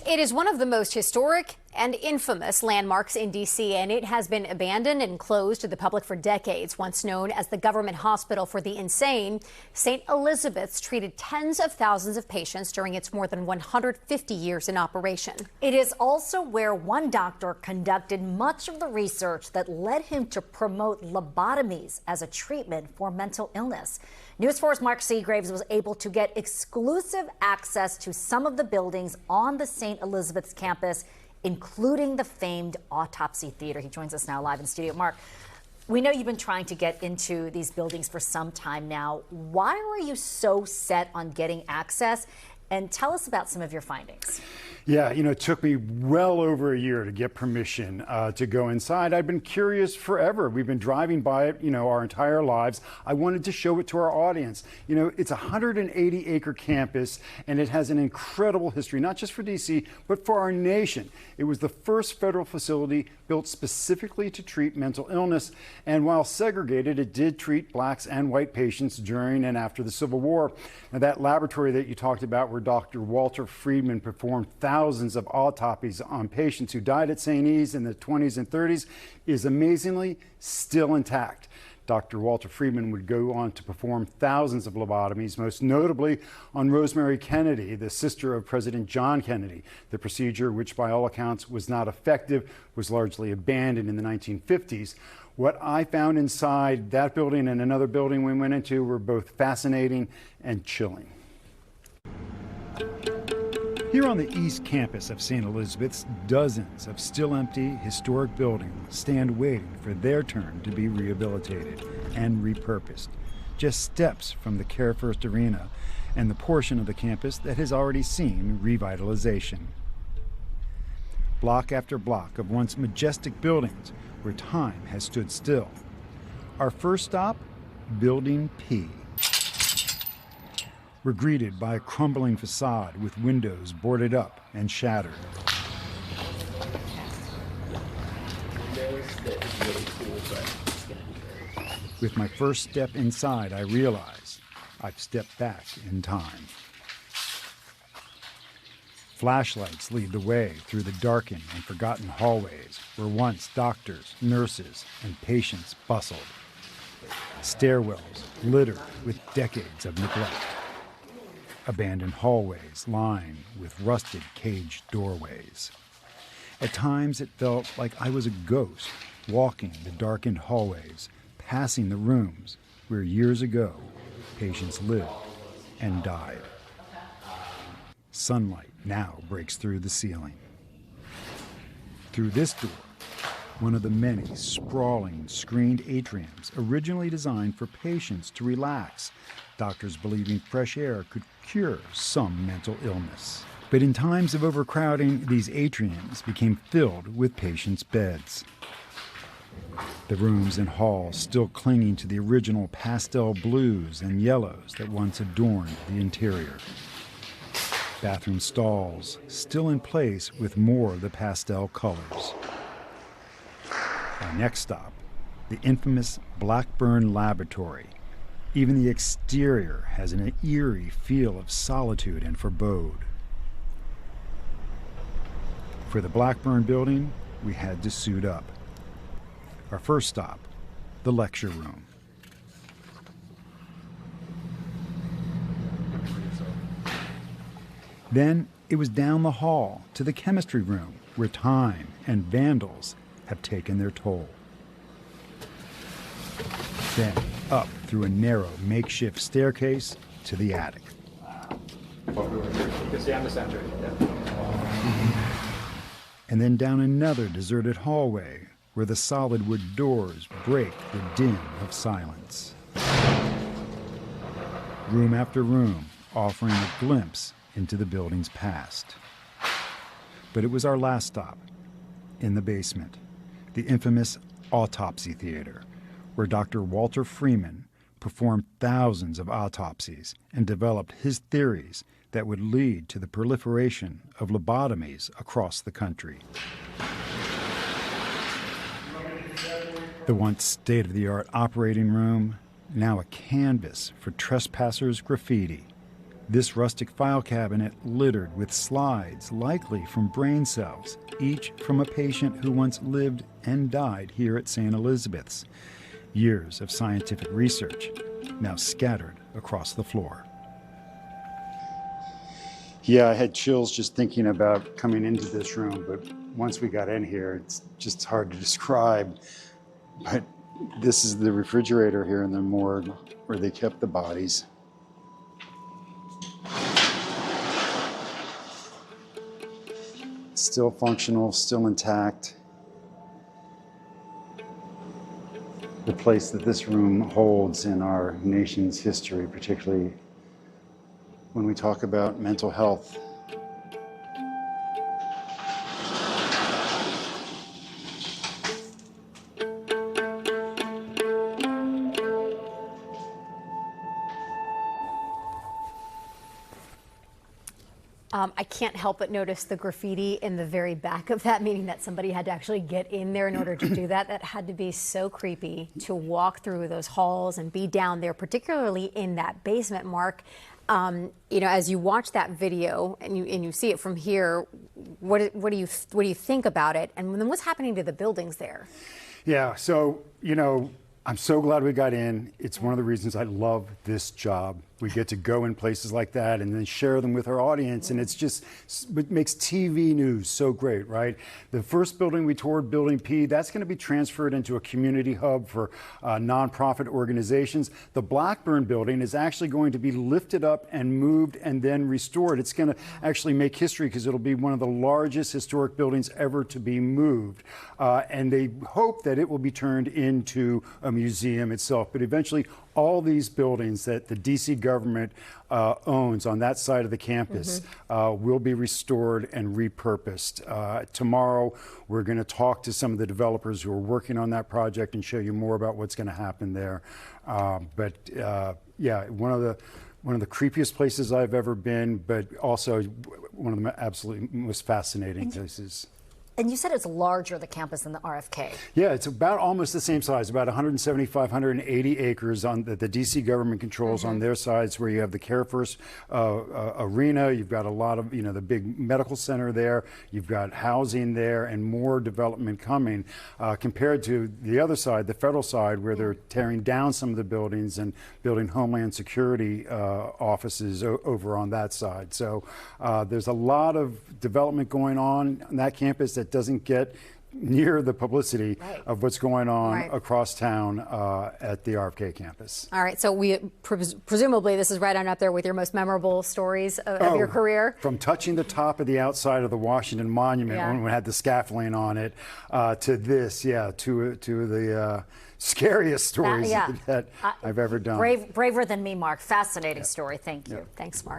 It is one of the most historic and infamous landmarks in D.C., and it has been abandoned and closed to the public for decades. Once known as the Government Hospital for the Insane, St. Elizabeth's treated tens of thousands of patients during its more than 150 years in operation. It is also where one doctor conducted much of the research that led him to promote lobotomies as a treatment for mental illness. News 4's Mark Segraves was able to get exclusive access to some of the buildings on the St. Elizabeth's campus, including the famed autopsy theater. He joins us now live in studio. Mark, we know you've been trying to get into these buildings for some time now. Why were you so set on getting access? And tell us about some of your findings. Yeah, it took me well over a year to get permission to go inside. I've been curious forever. We've been driving by it, our entire lives. I wanted to show it to our audience. It's a 180-acre campus, and it has an incredible history, not just for D.C., but for our nation. It was the first federal facility built specifically to treat mental illness, and while segregated, it did treat blacks and white patients during and after the Civil War. Now, that laboratory that you talked about, where Dr. Walter Freeman performed thousands of autopsies on patients who died at St. E's in the 20s and 30s, is amazingly still intact. Dr. Walter Freeman would go on to perform thousands of lobotomies, most notably on Rosemary Kennedy, the sister of President John Kennedy. The procedure, which by all accounts was not effective, was largely abandoned in the 1950s. What I found inside that building and another building we went into were both fascinating and chilling. Here on the East Campus of St. Elizabeth's, dozens of still empty historic buildings stand waiting for their turn to be rehabilitated and repurposed, just steps from the Care First Arena and the portion of the campus that has already seen revitalization. Block after block of once majestic buildings where time has stood still. Our first stop, Building P. We're greeted by a crumbling facade with windows boarded up and shattered. With my first step inside, I realize I've stepped back in time. Flashlights lead the way through the darkened and forgotten hallways where once doctors, nurses, and patients bustled. Stairwells littered with decades of neglect. Abandoned hallways lined with rusted caged doorways. At times it felt like I was a ghost walking the darkened hallways, passing the rooms where years ago patients lived and died. Sunlight now breaks through the ceiling. Through this door, one of the many sprawling screened atriums originally designed for patients to relax, doctors believing fresh air could cure some mental illness. But in times of overcrowding, these atriums became filled with patients' beds. The rooms and halls still clinging to the original pastel blues and yellows that once adorned the interior. Bathroom stalls still in place with more of the pastel colors. Our next stop, the infamous Blackburn Laboratory. Even the exterior has an eerie feel of solitude and forebode. For the Blackburn building, we had to suit up. Our first stop, the lecture room. Then it was down the hall to the chemistry room, where time and vandals have taken their toll. Then up through a narrow makeshift staircase to the attic. You can stay on the center. And then down another deserted hallway where the solid wood doors break the din of silence. Room after room offering a glimpse into the building's past. But it was our last stop, in the basement, the infamous autopsy theater, where Dr. Walter Freeman performed thousands of autopsies and developed his theories that would lead to the proliferation of lobotomies across the country. The once state-of-the-art operating room, now a canvas for trespassers' graffiti. This rustic file cabinet littered with slides, likely from brain cells, each from a patient who once lived and died here at St. Elizabeth's. Years of scientific research now scattered across the floor. Yeah, I had chills just thinking about coming into this room, but once we got in here, it's just hard to describe. But this is the refrigerator here in the morgue where they kept the bodies. Still functional, still intact. The place that this room holds in our nation's history, particularly when we talk about mental health. I can't help but notice the graffiti in the very back of that, meaning that somebody had to actually get in there in order to do that. That had to be so creepy to walk through those halls and be down there, particularly in that basement, Mark. You know, as you watch that video and you see it from here, what do you think about it? And then what's happening to the buildings there? Yeah, so, you know, I'm so glad we got in. It's one of the reasons I love this job. We get to go in places like that and then share them with our audience. And it's just, it makes TV news so great, right? The first building we toured, Building P, that's going to be transferred into a community hub for nonprofit organizations. The Blackburn building is actually going to be lifted up and moved and then restored. It's going to actually make history because it'll be one of the largest historic buildings ever to be moved. And they hope that it will be turned into a museum itself. But eventually, all these buildings that the D.C. government owns on that side of the campus will be restored and repurposed. Tomorrow, we're going to talk to some of the developers who are working on that project and show you more about what's going to happen there. Yeah, one of the creepiest places I've ever been, but also one of the absolutely most fascinating places. And you said it's larger, the campus, than the RFK. Yeah, it's about almost the same size, about 175, 180 acres on the D.C. government controls on their sides, where you have the Care First arena. You've got a lot of, the big medical center there. You've got housing there and more development coming compared to the other side, the federal side, where they're tearing down some of the buildings and building Homeland Security offices over on that side. So there's a lot of development going on that campus that doesn't get near the publicity of what's going on across town at the RFK campus. All right, so presumably this is right on up there with your most memorable stories of your career. From touching the top of the outside of the Washington Monument when we had the scaffolding on it, to this, to the scariest stories that I've ever done. Braver than me, Mark. Fascinating story. Thank you. Thanks, Mark.